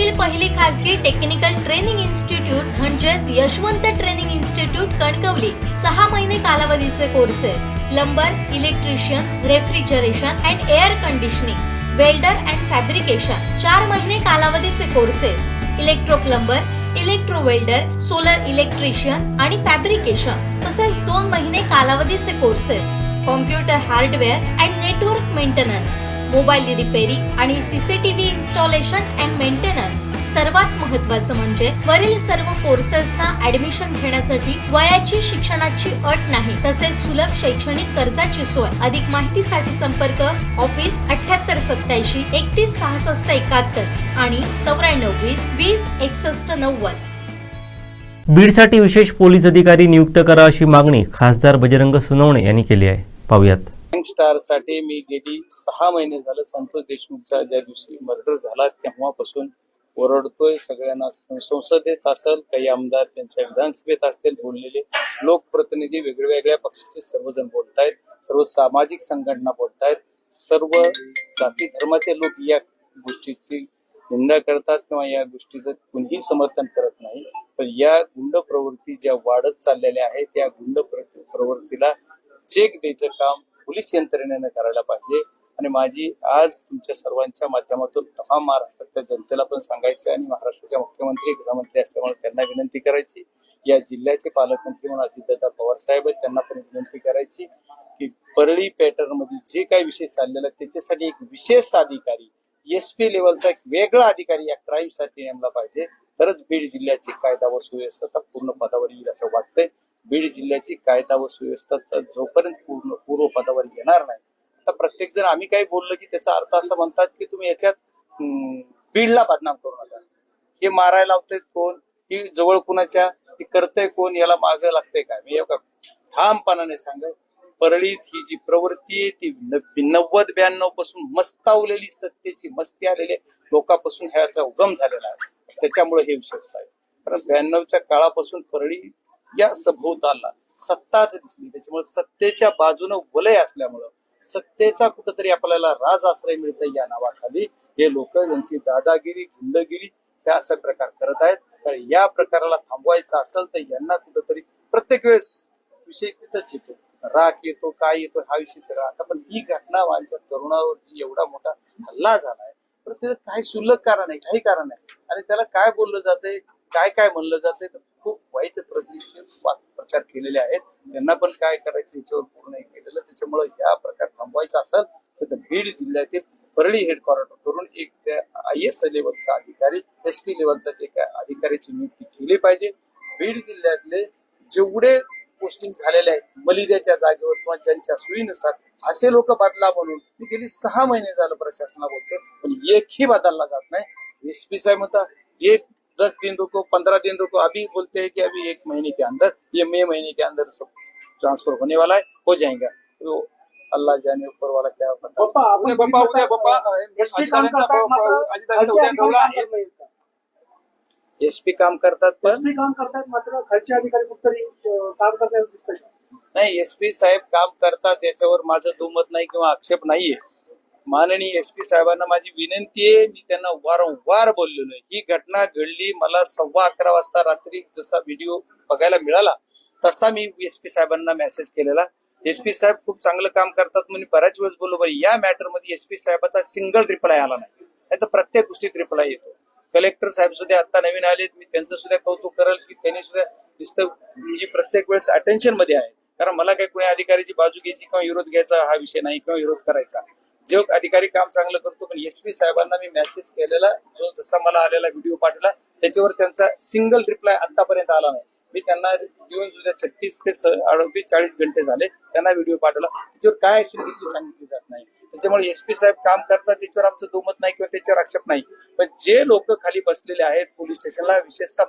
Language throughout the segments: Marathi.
राज्यातील पहिली खासगी टेक्निकल ट्रेनिंग इन्स्टिट्यूट म्हणजेच यशवंत ट्रेनिंग इन्स्टिट्यूट कणकवली 6 महिने कालावधीचे courses plumber, electrician, refrigeration and air conditioning, welder and fabrication 4 महिने कालावधीचे courses electro plumber, electro welder, solar electrician आणि फॅब्रिकेशन तसेच 2 महिने कालावधीचे courses computer hardware and network maintenance, mobile repairing आणि सीसीटीव्ही इन्स्टॉलेशन अँड मेंटेनन्स। सर्वात महत्त्वाचं म्हणजे वरील सर्व कोर्सेसना ऍडमिशन घेण्यासाठी वयाची शिक्षणाची अट नाही, तसेच सुलभ शैक्षणिक कर्जाची सोय। अधिक माहितीसाठी संपर्क ऑफिस 7887 31 66 71 आणि 94 20 20 61 90। बीडसाठी विशेष पोलीस अधिकारी नियुक्त करा अशी मागणी खासदार बजरंग सोनवणे यांनी केली आहे। पाहूयात। स्टार साठी मी गेली 6 महिने झालं संतोष देशमुखचा ज्या दिवशी मर्डर झाला तेव्हापासून ओरडतोय। सगळ्यांना संसदेत असेल, काही आमदार त्यांच्या विधानसभेत असतील, बोललेले लोकप्रतिनिधी वेगवेगळ्या पक्षाचे सर्वजण बोलतायत, सर्व सामाजिक संघटना बोलतायत, सर्व जाती धर्माचे लोक या गोष्टीची निंदा करतात किंवा या गोष्टीचं कुणीही समर्थन करत नाही। पण या गुंड प्रवृत्ती ज्या वाढत चाललेल्या आहेत त्या गुंड प्रवृत्तीला चेक द्यायचं काम पोलीस यंत्रणेने करायला पाहिजे। आणि माझी आज तुमच्या सर्वांच्या माध्यमातून तमाम महाराष्ट्राच्या जनतेला पण सांगायचं आणि महाराष्ट्राच्या मुख्यमंत्री गृहमंत्री असल्यामुळे त्यांना विनंती करायची, या जिल्ह्याचे पालकमंत्री म्हणून अजितदादा पवार साहेब आहेत त्यांना पण विनंती करायची की परळी पॅटर्न मध्ये जे काही विषय चाललेला त्याच्यासाठी एक विशेष अधिकारी एसपी लेवलचा एक वेगळा अधिकारी या क्राईम साठी नेमला पाहिजे, तरच बीड जिल्ह्याची कायदा व सुव्यवस्था पूर्ण पदावर येईल असं वाटतंय। बीड जिल्ह्याची कायदा व सुव्यवस्था तर जोपर्यंत पूर्व पदावर येणार नाही, आता प्रत्येक जण आम्ही काही बोललो की त्याचा अर्थ असा म्हणतात की तुम्ही याच्यात बीडला बदनाम करू नका, हे मारायला लावतंय कोण, ही जवळ कुणाच्या, ही करतंय कोण, याला मागं लागतंय काय। मी ठामपणाने सांगा, परळीत ही जी प्रवृत्ती आहे ती 90-92 पासून मस्तावलेली सत्तेची मस्ती आलेल्या लोकांपासून ह्याचा उगम झालेला आहे, त्याच्यामुळे हे विषय आहे। कारण 92च्या काळापासून परळी या सभोवताला सत्ताच दिसली, त्याच्यामुळे सत्तेच्या बाजूने वलय असल्यामुळं सत्तेचा कुठंतरी आपल्याला राज आश्रय मिळतंय या नावाखाली हे लोक यांची दादागिरी गुंडगिरी त्या असा प्रकार करत आहेत। तर या प्रकाराला थांबवायचं असेल तर यांना कुठंतरी प्रत्येक वेळेस विषय तिथंच येतो, राग येतो, काय येतो हा विषय सगळा। आता पण ही घटना माझ्या तरुणावरची एवढा मोठा हल्ला झालाय, तर त्याचं काही शुल्लक कारण आहे, काही कारण आहे आणि त्याला काय बोललं जातंय, काय काय म्हणलं जातंय, तर खूप वाईट पद्धतीचे प्रचार केलेले आहेत। त्यांना पण काय करायचं याच्यावर पूर्ण केलेलं, त्याच्यामुळे या प्रकार थांबवायचा असेल तर बीड जिल्ह्यातील परळी हेडक्वार्टर करून एक त्या IAS लेवलचा अधिकारी, SP लेवलचा जे काय अधिकाऱ्याची नियुक्ती केली पाहिजे। बीड जिल्ह्यातले जेवढे पोस्टिंग झालेले आहेत मलिदाच्या जागेवर किंवा ज्यांच्या सोयीनुसार असे लोक बदला म्हणून मी गेली 6 महिने झालं प्रशासना बोलतो, पण एकही बदलला जात नाही। SP साहेब म्हणतात एक 10 दिन रुको, 15 दिन रुको, अभी बोलते हैं कि अभी 1 महीने के अंदर, ये मई महीने के अंदर सब ट्रांसफर होने वाला है, हो जाएगा। तो अल्लाह जाने ऊपर वाला क्या पता। एसपी काम करतात पण मात्र खालचे अधिकारी कुठतरी काम करतात नाही। एसपी साहेब काम करतात याच्यावर माझं दुमत नाही किंवा आक्षेप नाहीये। माननीय SP साहेबांना माझी विनंती आहे, मी त्यांना वारंवार बोललेलो आहे। ही घटना घडली मला 11:15 वाजता रात्री जसा व्हिडिओ बघायला मिळाला तसा मी SP साहेबांना मेसेज केलेला। SP साहेब खूप चांगलं काम करतात म्हणून बऱ्याच वेळेस बोललो, बरं या मॅटर मध्ये SP साहेबाचा सिंगल रिप्लाय आला नाही, तर प्रत्येक गोष्टीत रिप्लाय येतो। कलेक्टर साहेब सुद्धा आता नवीन आलेत, मी त्यांचं सुद्धा कौतुक करेल की त्यांनी सुद्धा नुसतं प्रत्येक वेळेस अटेन्शन मध्ये आहे। कारण मला काही कोणी अधिकाऱ्याची बाजू घ्यायची किंवा विरोध घ्यायचा हा विषय नाही किंवा विरोध करायचा, जो अधिकारी काम चांगलं करतो। पण SP साहेबांना मी मेसेज केलेला, जो जसा मला आलेला व्हिडिओ पाठवला त्याच्यावर त्यांचा सिंगल रिप्लाय आतापर्यंत आला नाही। मी त्यांना देऊन सुद्धा 36 ते 40 घंटे झाले, त्यांना व्हिडिओ पाठवला, त्याच्यावर काय ऍक्शन सांगितली जात नाही। त्याच्यामुळे SP साहेब काम करतात त्याच्यावर आमचं दुमत नाही किंवा त्याच्यावर आक्षेप नाही, पण जे लोक खाली बसलेले आहेत पोलीस स्टेशनला, विशेषतः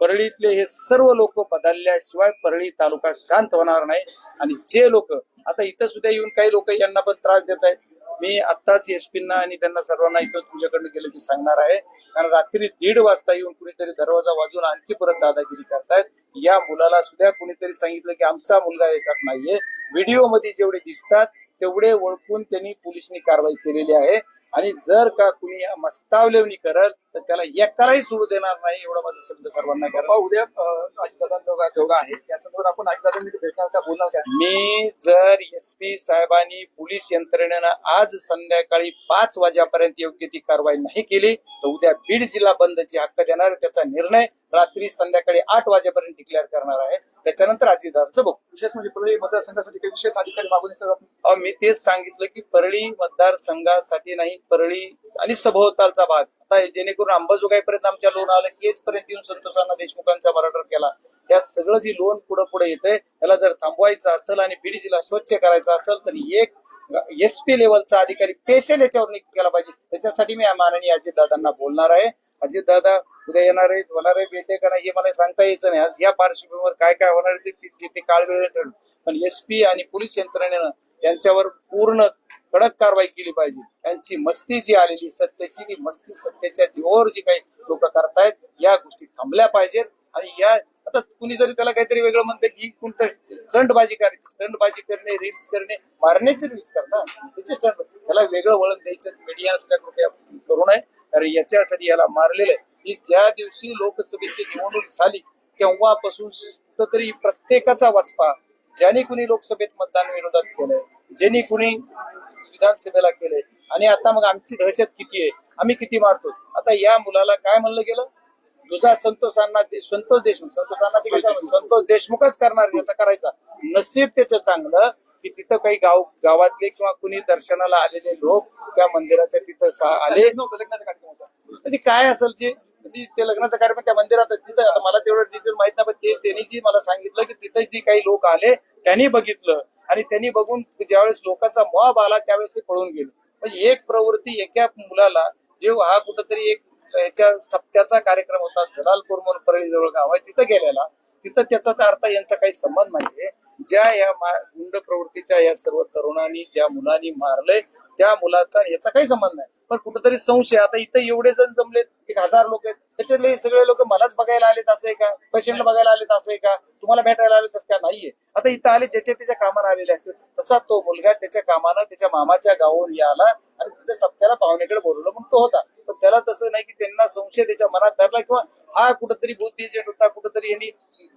परळीतले हे सर्व लोक बदलल्याशिवाय परळी तालुका शांत होणार नाही। आणि जे लोक आता इथं सुद्धा येऊन काही लोक यांना पण त्रास देत आहेत, मी आत्ताच SPना आणि त्यांना सर्वांना इथं तुमच्याकडे गेलं की सांगणार आहे। कारण रात्री 1:30 वाजता येऊन कुणीतरी दरवाजा वाजून आणखी परत दादागिरी करतायत। या मुलाला सुद्धा कुणीतरी सांगितलं की आमचा मुलगा याच्यात नाहीये, व्हिडिओ मध्ये जेवढे दिसतात तेवढे ओळखून त्यांनी पोलिसांनी कारवाई केलेली आहे। आणि जर का कुणी मस्तावलेवणी करल तर त्याला एकालाही सोडू देणार नाही एवढा माझा शब्द सर्वांना करा. बाबा, उद्या अजितदादांचा दौरा आहे त्यासंदर्भात आपण अजितदादांनी भेटणार का, बोलणार का? मी जर SP साहेबांनी पोलीस यंत्रणेनं आज संध्याकाळी 5 वाजेपर्यंत योग्य ती कारवाई नाही केली तर उद्या बीड जिल्हा बंदची हक्क देणार. त्याचा निर्णय रात्री संध्याकाळी 8 वाजेपर्यंत डिक्लेअर करणार आहे. त्याच्यानंतर अजितदादांचं बघू. विशेष म्हणजे परळी मतदारसंघासाठी काही विशेष अधिकारी मागून मी तेच सांगितलं की परळी मतदारसंघासाठी नाही, परळी आणि सभोवतालचा भाग आता जेणेकरून अंबाजोगाईपर्यंत आमच्या लोन आलं की येचपर्यंत येऊन संतोषांना देशमुखांचा मर्डर केला. या सगळं जी लोन पुढे येतंय त्याला जर थांबवायचं असेल आणि बीड जिल्हा स्वच्छ करायचा असेल तर एक SP लेवलचा अधिकारी पेसेल याच्यावर नियुक्त केला पाहिजे. त्याच्यासाठी मी माननीय अजितदादांना बोलणार आहे. अजितदादा उद्या येणार आहेत, होणार आहे, भेटे का नाही हे मला सांगता यायचं नाही. आज या पार्श्वभूमीवर काय काय होणार आहे ते काळ वेळ ठरवून, पण SP आणि पोलीस यंत्रणेनं यांच्यावर पूर्ण कडक कारवाई केली पाहिजे. यांची मस्ती जी आलेली सत्तेची ती मस्ती सत्तेच्या जीवावर जी काही लोक करतायत या गोष्टी थांबल्या पाहिजेत. आणि या आता कुणी जरी त्याला काहीतरी वेगळं म्हणतं की कोणतं स्टंटबाजी करायची, स्टंटबाजी करणे, रील्स करणे, मारण्याचे रील्स करतात त्याचे स्टंट, त्याला वेगळं वळण द्यायचं मीडिया सुद्धा कृपया करू नये. कारण याच्यासाठी याला मारलेलं आहे की ज्या दिवशी लोकसभेची निवडणूक झाली तेव्हापासून तरी प्रत्येकाचा वाचपा ज्याने कुणी लोकसभेत मतदान विरोधात केलंय, ज्यांनी कुणी विधानसभेला केलंय आणि आता मग आमची दहशत किती आहे, आम्ही किती मारतो. आता या मुलाला काय म्हणलं गेलं, तुझा संतोष देशमुखच करणार, याचा करायचा. नसीब त्याचं चांगलं की तिथं काही गावातले किंवा कुणी दर्शनाला आलेले लोक त्या मंदिराच्या तिथं आले. लग्नाचा कार्यक्रम होता, काय असेल ते लग्नाचा कार्यक्रम त्या मंदिरात तिथं, आता मला तेवढं डिटेल माहित नाही, पण त्यांनी जी मला सांगितलं की तिथं जी काही लोक आले त्यांनी बघितलं आणि त्यांनी बघून ज्यावेळेस लोकांचा मॉब आला त्यावेळेस ते पळून गेले. म्हणजे एक प्रवृत्ती एका मुलाला जेव्हा हा कुठंतरी एक याच्या सप्त्याचा कार्यक्रम होता जलालपूर म्हणून परळी जवळ गाव आहे तिथं गेलेला, तिथं त्याचा अर्थ यांचा काही संबंध नाहीये. ज्या या गुंड प्रवृत्तीच्या या सर्व तरुणांनी ज्या मुलांनी मारलंय त्या मुलाचा याचा काही संबंध नाही. पण कुठेतरी संशय, आता इथं एवढे जण जमलेत, 1000 लोक आहेत, त्याच्यातले सगळे लोक मलाच बघायला आलेत असं आहे का, पेशंटला बघायला आलेत असं आहे का, तुम्हाला भेटायला आलेत असं का, नाहीये. आता इथं आले ज्याच्या त्याच्या कामानं आलेले असतील, तसा तो मुलगा त्याच्या कामानं त्याच्या मामाच्या गावावर आला आणि तिथे सप्त्याला पाहुणेकडे बोलवलं म्हणून तो होता. पण त्याला तसं नाही की त्यांना संशय त्याच्या मनात धरला किंवा हा कुठंतरी बुद्धी एजंट होता, कुठंतरी यांनी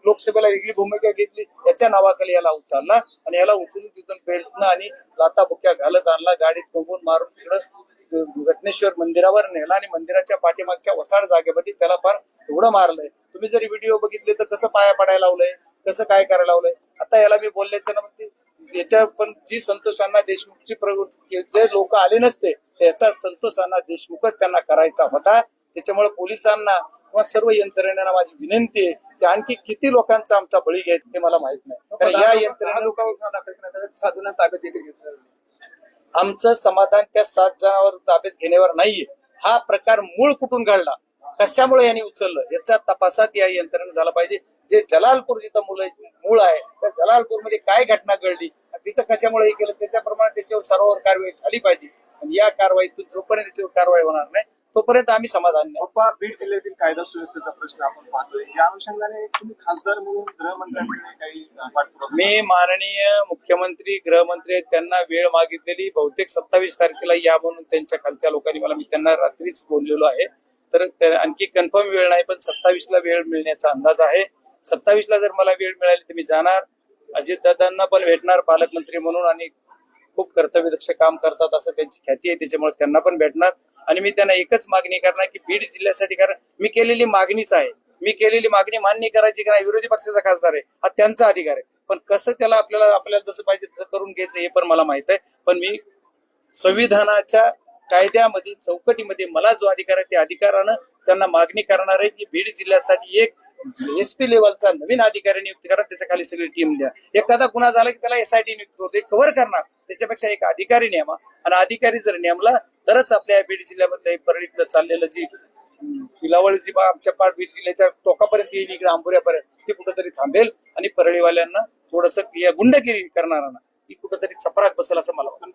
लोकसभेला वेगळी भूमिका घेतली, याच्या नावाखाली याला उचलला आणि याला उचलून तिथून बेल्टनं आणि लाताबुक्या घालत आणला, गाडीत कोंबून मारून तिकडं घटनेश्वर मंदिरावर नेला आणि मंदिराच्या पाठीमागच्या वसाड जागेमध्ये त्याला फार एवढं मारलंय. तुम्ही जरी व्हिडिओ बघितले तर कसं पाया पडायला लावलंय, कसं काय करायला लावलंय. आता याला मी बोलल्याच्या ना याच्या पण जी संतोषांना देशमुखची प्रवृत्ती, जे लोक आले नसते त्याचा संतोषांना देशमुखच त्यांना करायचा होता. त्याच्यामुळे पोलिसांना किंवा सर्व यंत्रणेला माझी विनंती आहे की आणखी किती लोकांचा आमचा बळी घ्यायचा हे मला माहित नाही. कारण या यंत्रणेला साधूंना ताब्यात देखील घेतलं. आमचं समाधान त्या 7 जणांवर ताब्यात घेण्यावर नाहीये. हा प्रकार मूळ कुठून घडला, कशामुळे यांनी उचललं याचा तपासात या यंत्रणेने झाला पाहिजे. जे जलालपूर जिथं मूळ आहे त्या जलालपूरमध्ये काय घटना घडली, तिथं कशामुळे हे केलं, त्याच्याप्रमाणे त्याच्यावर सर्वांवर कारवाई झाली पाहिजे. आणि या कारवाईतून जोपर्यंत त्याच्यावर कारवाई होणार नाही तोपर्यंत आम्ही समाधान नाही. पप्पा, बीड जिल्ह्यातील कायदा सुव्यवस्थेचा प्रश्न आपण पाहतोय, या अनुषंगाने तुम्ही खासदार म्हणून गृहमंत्र्यांकडे काही पाठपुरावा? मी माननीय मुख्यमंत्री गृहमंत्री त्यांना वेळ मागितलेली, बहुतेक 27 तारखेला या म्हणून त्यांच्या खालच्या लोकांनी मी त्यांना रात्रीच बोललेलो आहे. तर आणखी कन्फर्म वेळ नाही, पण 27ला वेळ मिळण्याचा अंदाज आहे. 27ला जर मला वेळ मिळाली तर मी जाणार, अजितदादांना पण भेटणार पालकमंत्री म्हणून आणि खूप कर्तव्यदक्ष काम करतात असं त्यांची ख्याती आहे, त्याच्यामुळे त्यांना पण भेटणार. आणि मी त्यांना एकच मागणी करणार की बीड जिल्ह्यासाठी, कारण मी केलेली मागणीच आहे, मी केलेली मागणी मान्य करायची की नाही, विरोधी पक्षाचा खासदार आहे, हा त्यांचा अधिकार आहे. पण कसं त्याला आपल्याला जसं पाहिजे तसं करून घ्यायचं हे पण मला माहित आहे. पण मी संविधानाच्या कायद्यामध्ये चौकटीमध्ये मला जो अधिकार आहे त्या अधिकारानं त्यांना मागणी करणार आहे की बीड जिल्ह्यासाठी एक SP लेवलचा नवीन अधिकारी नियुक्त करा, त्याच्या खाली सगळी टीम द्या. एखादा गुन्हा झाला की त्याला SIT नियुक्त होते, कव्हर करणार, त्याच्यापेक्षा एक अधिकारी नेमा. आणि अधिकारी जर नेमला तरच आपल्या बीड जिल्ह्यामधल्या परळीतलं चाललेलं जी पिलावळ जी आमच्या बीड जिल्ह्याच्या टोकापर्यंत येईल, इकडे आंबोऱ्यापर्यंत, ती कुठंतरी थांबेल आणि परळीवाल्यांना थोडस या गुंडगिरी करणाऱ्यांना ती कुठंतरी चपराक बसेल असं मला वाटतं.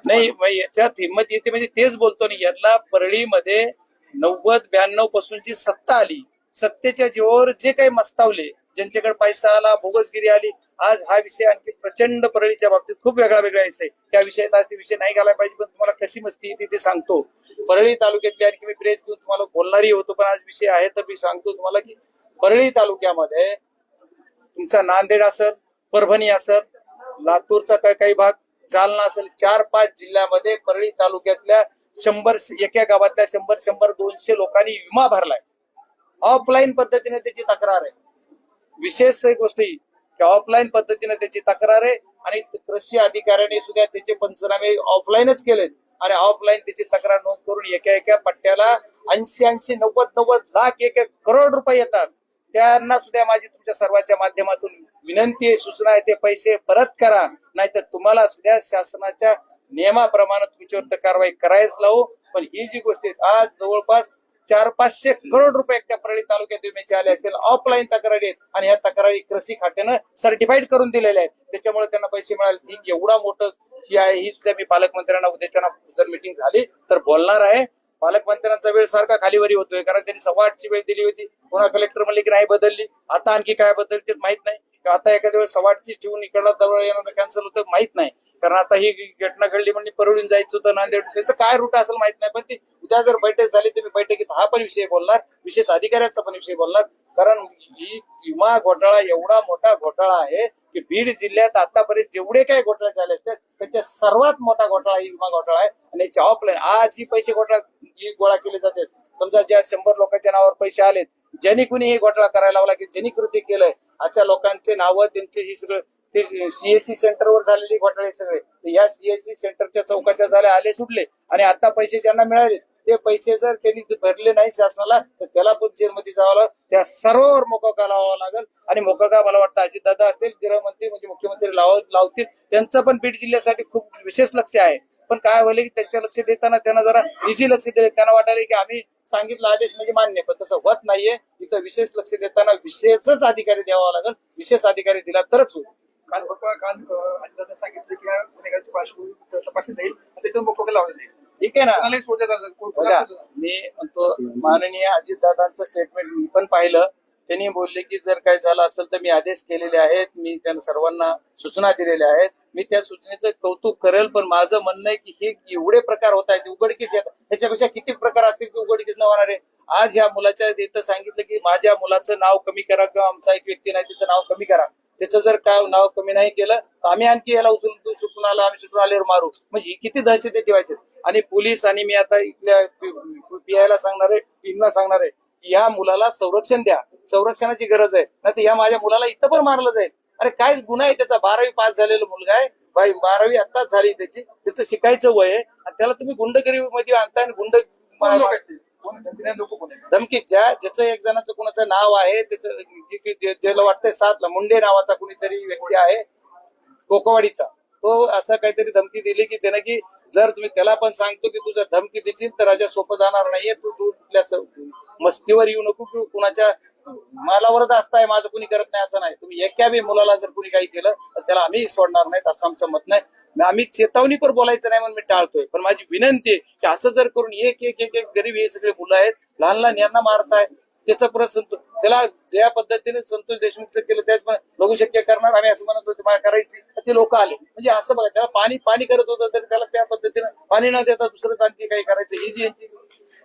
नाही, याच्यात हिंमत येते म्हणजे तेच बोलतो नाही. याला परळीमध्ये 90-92 पासून जी सत्ता आली, सत्तेच्या जीवावर जे काही मस्तावले, ज्यांच्याकडे पैसा आला, बोगसगिरी आली. आज हा विषय आणखी प्रचंड परळीच्या बाबतीत खूप वेगळा विषय. त्या विषयात आज ते विषय नाही घालायला पाहिजे, पण तुम्हाला कशी मस्ती येते ते सांगतो. परळी तालुक्यातली आणखी मी प्रेस घेऊन तुम्हाला बोलणारही होतो, पण आज विषय आहे तर मी सांगतो तुम्हाला की परळी तालुक्यामध्ये तुमचा नांदेड असेल, परभणी असेल, लातूरचा काही भाग, जालना असेल, 4-5 जिल्ह्यामध्ये परळी तालुक्यातल्या 100 एका गावातल्या 100-200 लोकांनी विमा भरलाय. ऑफलाईन पद्धतीने त्याची तक्रार आहे. विशेष गोष्ट ही की ऑफलाईन पद्धतीने त्याची तक्रार आहे आणि कृषी अधिकाऱ्याने सुद्धा त्याचे पंचनामे ऑफलाईनच केलेत आणि ऑफलाईन त्याची तक्रार नोंद करून एका पट्ट्याला 80, 90 लाख, 1 करोड रुपये येतात. त्यांना सुद्धा माझी तुमच्या सर्वांच्या माध्यमातून विनंती आहे, सूचना आहे, ते पैसे परत करा, नाहीतर तुम्हाला सुद्धा शासनाच्या नियमाप्रमाणे तुमच्यावर कारवाई करायच लावू. पण ही जी गोष्ट आहे, आज जवळपास 400-500 करोड रुपये एकट्या परळी तालुक्यात विम्याचे आले असतील. ऑफलाईन तक्रारी आहेत आणि ह्या तक्रारी कृषी खात्यानं सर्टिफाईड करून दिलेल्या आहेत, त्याच्यामुळे त्यांना पैसे मिळाले. ही एवढा मोठं ही आहे, ही सुद्धा मी पालकमंत्र्यांना उद्याच्या जर मीटिंग झाली तर बोलणार आहे. पालकमंत्र्यांचा वेळ सारखा खालीवरी होतोय, कारण त्यांनी 8:15ची वेळ दिली होती. पुन्हा कलेक्टर म्हणले की नाही बदलली, आता आणखी काय बदलते माहित नाही. आता एखाद्या वेळेस 8:15ची ठेवून इकडला जवळ येणार कॅन्सल होतं माहित नाही, कारण आता ही घटना घडली म्हणजे परळून जायचं होतं नांदेड, त्याचं काय रूट असेल माहित नाही. पण ती उद्या जर बैठक झाली तर मी बैठकीत हा पण विषय बोलणार, विशेष अधिकाऱ्यांचा पण विषय बोलणार, कारण ही विमा घोटाळा एवढा मोठा घोटाळा आहे की बीड जिल्ह्यात आतापर्यंत जेवढे काही घोटाळे झाले असतात त्याच्या सर्वात मोठा घोटाळा ही विमा घोटाळा आहे. आणि याची ऑफलाईन आज ही पैसे गोळा केले जातात. समजा ज्या 100 लोकांच्या नावावर पैसे आलेत, ज्यांनी कुणी हे घोटाळा करायला लावला की ज्यांनी कृती केलंय अशा लोकांचे नावं, त्यांचे ही सगळं ते सीएससी सेंटरवर झालेले घोटाळे सगळे, या सीएससी सेंटरच्या चौकशा झाल्या, आले सुटले आणि आता पैसे ज्यांना मिळाले ते पैसे जर त्यांनी भरले नाही शासनाला तर त्याला पण जेलमध्ये जावं लागेल. त्या सर्वांवर मोकोका लावावा लागेल आणि मोकोका मला वाटतं अजितदादा असतील, गृहमंत्री म्हणजे मुख्यमंत्री लावतील. त्यांचं पण बीड जिल्ह्यासाठी खूप विशेष लक्ष आहे. पण काय होईल की त्यांच्या लक्ष देताना त्यांना जरा इझी लक्ष दिले, त्यांना वाटायला की आम्ही सांगितलं आदेश म्हणजे मान्य, पण तसं होत नाहीये. इथं विशेष लक्ष देताना विशेषच अधिकारी द्यावा लागेल. विशेष अधिकारी दिला तरच होईल. काल अजितदादा सांगितलं की गुन्हेगाराची पार्श्वभूमी तपासणी जाईल, त्याच्यातून मोकोका लावलं जाईल. ठीक आहे ना. बघा, मी म्हणतो माननीय अजितदादांचं स्टेटमेंट मी पण पाहिलं. त्यांनी बोलले की जर काय झालं असेल तर मी आदेश केलेले आहेत, मी त्यांना सर्वांना सूचना दिलेल्या आहेत, मी त्या सूचनेचं कौतुक करेल. पण माझं म्हणणं आहे की हे एवढे प्रकार होत आहेत, उघडकीस येतात, त्याच्यापेक्षा किती प्रकार असतील की उघडकीस न होणारे. आज ह्या मुलाच्या इथं सांगितलं की माझ्या मुलाचं नाव कमी करा, किंवा आमचा एक व्यक्ती नाही त्याचं नाव कमी करा. त्याचं जर काय नाव कमी नाही केलं तर आम्ही आणखी याला उचलून सुटून आला, आम्ही सुटून आल्यावर मारू. म्हणजे किती दहशत ठेवायचे. आणि पोलीस आणि मी आता इथल्या पीआयला सांगणार आहे, टीमला सांगणार आहे, या मुलाला संरक्षण द्या, संरक्षणाची गरज आहे, नाही तर या माझ्या मुलाला इथं पण मारलं जाईल. अरे काय गुन्हा आहे त्याचा, 12वी पास झालेला मुलगा आहे, 12वी आत्ताच झाली त्याची, त्याचं शिकायचं वय आहे आणि त्याला तुम्ही गुंडगिरी मध्ये आणताय. गुंड धमकी ज्याचं एक जणाचं कुणाचं नाव आहे, त्याचं ज्याला वाटतंय 7ला मुंडे नावाचा कुणीतरी व्यक्ती आहे कोकवाडीचा, तो असं काहीतरी धमकी दिली की त्यानं की जर तुम्ही त्याला पण सांगतो की तुझं धमकी देशील तर राजा सोपं जाणार नाहीये, तू कुठल्या मस्तीवर येऊ नको की कुणाच्या मालावरच असताय, माझं कुणी करत नाही असं नाही. तुम्ही एका बी मुलाला जर कुणी काही केलं तर त्याला आम्ही सोडणार नाहीत असं आमचं मत नाही. आम्ही चेतावणी पण बोलायचं नाही म्हणून मी टाळतोय, पण माझी विनंती आहे की असं जर करून एक एक एक एक गरीब हे सगळे मुलं आहेत, लहान लहान यांना मारताय, त्याचं परत त्याला ज्या पद्धतीने संतोष देशमुखचं केलं त्याच लघु शक्य करणार आम्ही असं म्हणत होतो करायची, तर ते लोक आले. म्हणजे असं बघा, त्याला पाणी करत होतं तर त्याला त्या पद्धतीनं पाणी न देता दुसरंच आणखी काही करायचं, ही जी यांची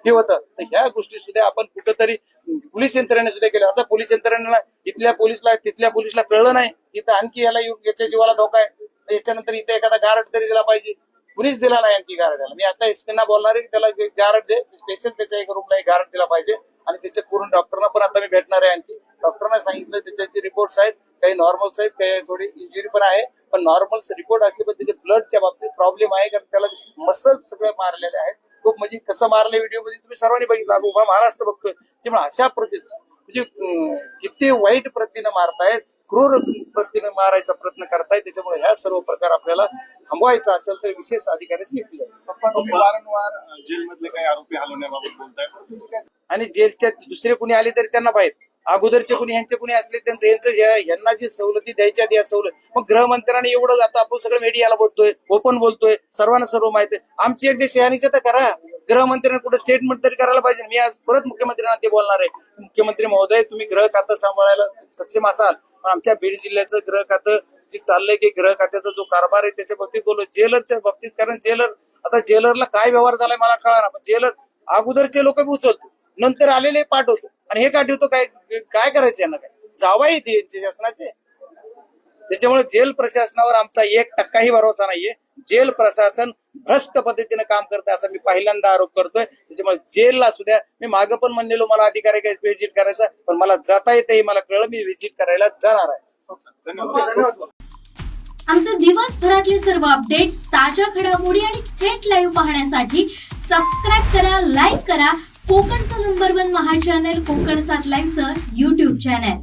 हे होतं. तर ह्या गोष्टी सुद्धा आपण कुठंतरी पोलीस यंत्रणेने सुद्धा केल्या. आता पोलीस यंत्रणेला इथल्या पोलीसला तिथल्या पोलीसला कळलं नाही, इथं आणखी याच्या जीवाला धोका आहे, याच्यानंतर इथे एखादा गार्ड तरी दिला पाहिजे, कुणीच दिला नाही आणखी गार्डाला. मी आता एसपीना बोलणार आहे की त्याला गार्ड दे, स्पेशल त्याच्या एक रूमला एक गार्ड दिला पाहिजे. आणि त्याचे पूर्ण डॉक्टरना पण आता मी भेटणार आहे. आणखी डॉक्टरना सांगितलं त्याचे रिपोर्ट्स आहेत, काही नॉर्मल्स आहेत, काही थोडी इंजुरी पण आहे, पण नॉर्मल्स रिपोर्ट असले पण त्याचे ब्लडच्या बाबतीत प्रॉब्लेम आहे, कारण त्याला मसल्स सगळे मारलेले आहेत. खूप म्हणजे कसं मारले व्हिडिओ मध्ये तुम्ही सर्वांनी बघितलं, उभा महाराष्ट्र बघतोय. त्यामुळे अशा म्हणजे किती वाईट प्रतीनं मारतायत, क्रूर प्रतीनं मारायचा प्रयत्न करतायत. त्याच्यामुळे ह्या सर्व प्रकार आपल्याला थांबवायचा असेल तर विशेष अधिकाऱ्याची नियुक्ती झाली. वारंवार जेलमधले काही आरोपी हलवण्याबाबत बोलताय, आणि जेलच्या दुसरे कुणी आले तरी त्यांना बाहेर, अगोदरचे कुणी ह्यांचे कुणी असले त्यांचं यांना जी सवलती द्यायच्या या सवलत. मग गृहमंत्र्यांनी एवढं आता आपण सगळं मीडियाला बोलतोय, ओपन बोलतोय, सर्वांना सर्व माहिती आहे. आमची एक देश तर करा, गृहमंत्र्यांनी कुठे स्टेटमेंट तरी करायला पाहिजे. मी आज परत मुख्यमंत्र्यांना ते बोलणार आहे, मुख्यमंत्री महोदय तुम्ही गृह खातं सांभाळायला सक्षम असाल, पण आमच्या बीड जिल्ह्याचं गृह खातं जे चाललंय की गृह खात्याचा जो कारभार आहे त्याच्या बाबतीत बोललो, जेलरच्या बाबतीत, कारण जेलरला काय व्यवहार झालाय मला कळणार, पण जेलर अगोदरचे लोक बी उचलतो, नंतर आलेले पाठवतो, आणि हे पाठवतो काय करायचं यांना, काय जावाई ते शासनाचे. त्याच्यामुळे जेल प्रशासनावर आमचा 1% भरोसा नाहीये. जेल प्रशासन भ्रष्ट पद्धतीने काम करतं असा मी पहिल्यांदा आरोप करतोय. त्याच्यामुळे जेलला सुद्धा मी मागं पण म्हणलेलो मला अधिकारी काय व्हिजिट करायचा, पण मला जाता येते हे मला कळलं, मी व्हिजिट करायला जाणार आहे. धन्यवाद. आमचे दिवसभरातले सर्व अपडेट्स, ताज्या घडामोडी आणि थेट लाईव्ह पाहण्यासाठी सबस्क्राईब करा, लाईक करा कोकणचं नंबर 1 महा चॅनल कोकण 7 लाईव्हचं YouTube चॅनल.